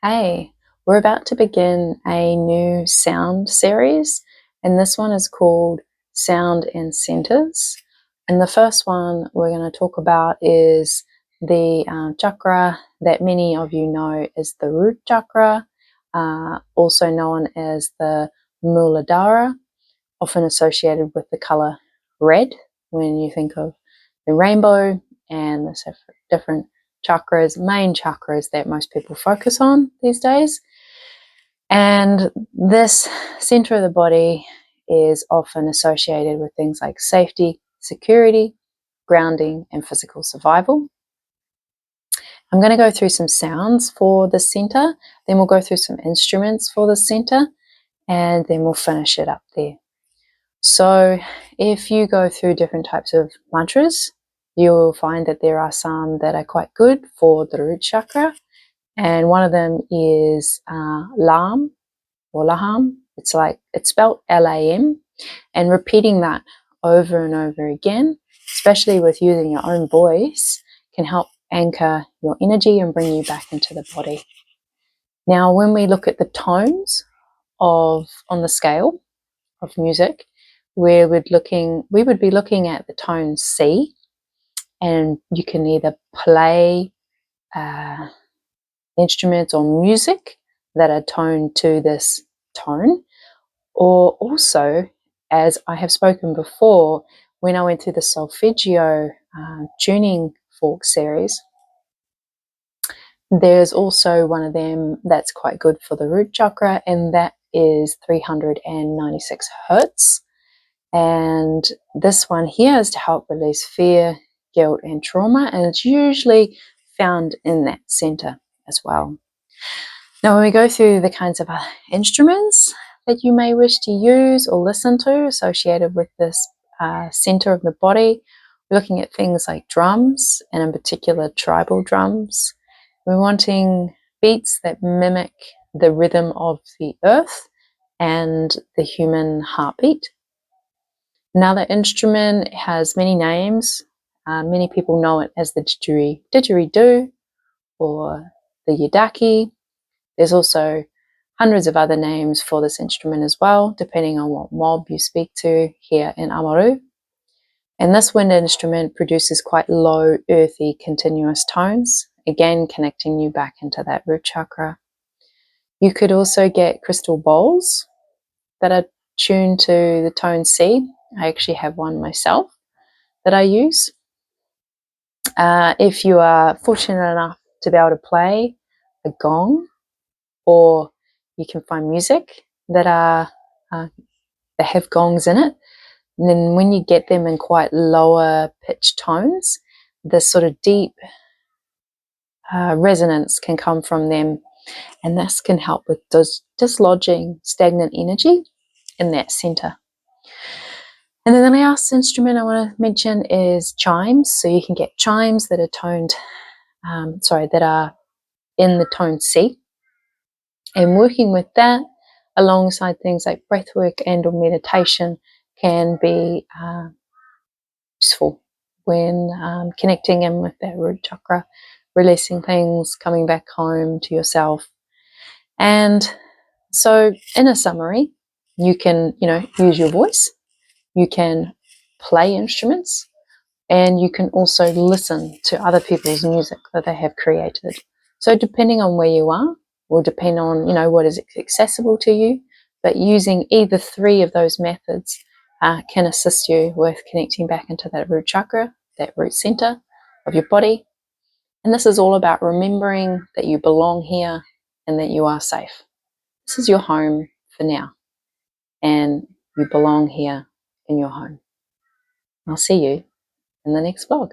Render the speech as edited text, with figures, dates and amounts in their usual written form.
Hey, we're about to begin a new sound series, and this one is called Sound and Centers. And the first one we're going to talk about is the chakra that many of you know is the Root Chakra, also known as the Muladhara, often associated with the color red when you think of the rainbow and the different chakras, main chakras that most people focus on these days. And this center of the body is often associated with things like safety, security, grounding, and physical survival. I'm going to go through some sounds for the center, then we'll go through some instruments for the center, and then we'll finish it up there. So if you go through different types of mantras, you'll find that there are some that are quite good for the root chakra. And one of them is Lam or Laham. It's spelled Lam. And repeating that over and over again, especially with using your own voice, can help anchor your energy and bring you back into the body. Now, when we look at the tones on the scale of music, we would be looking at the tone C, and you can either play instruments or music that are toned to this tone, or also, as I have spoken before, when I went through the solfeggio tuning fork series, there's also one of them that's quite good for the root chakra, and that is 396 hertz. And this one here is to help release fear, guilt, and trauma, and it's usually found in that center as well. Now, when we go through the kinds of instruments that you may wish to use or listen to associated with this center of the body, we're looking at things like drums, and in particular tribal drums. We're wanting beats that mimic the rhythm of the earth and the human heartbeat. Another instrument has many names. Many people know it as the didgeridoo or the yidaki. There's also hundreds of other names for this instrument as well, depending on what mob you speak to here in Amaru. And this wind instrument produces quite low, earthy, continuous tones, again connecting you back into that root chakra. You could also get crystal bowls that are tuned to the tone C. I actually have one myself that I use. If you are fortunate enough to be able to play a gong, or you can find music that have gongs in it, and then when you get them in quite lower pitched tones, this sort of deep resonance can come from them, and this can help with dislodging stagnant energy in that center. And then the last instrument I want to mention is chimes. So you can get chimes that are that are in the tone C. And working with that alongside things like breathwork and or meditation can be useful when connecting in with that root chakra, releasing things, coming back home to yourself. And so in a summary, you can, use your voice. You can play instruments, and you can also listen to other people's music that they have created. So depending on where you are, will depend on, what is accessible to you, but using either three of those methods can assist you with connecting back into that root chakra, that root center of your body. And this is all about remembering that you belong here and that you are safe. This is your home for now, and you belong here in your home. I'll see you in the next vlog.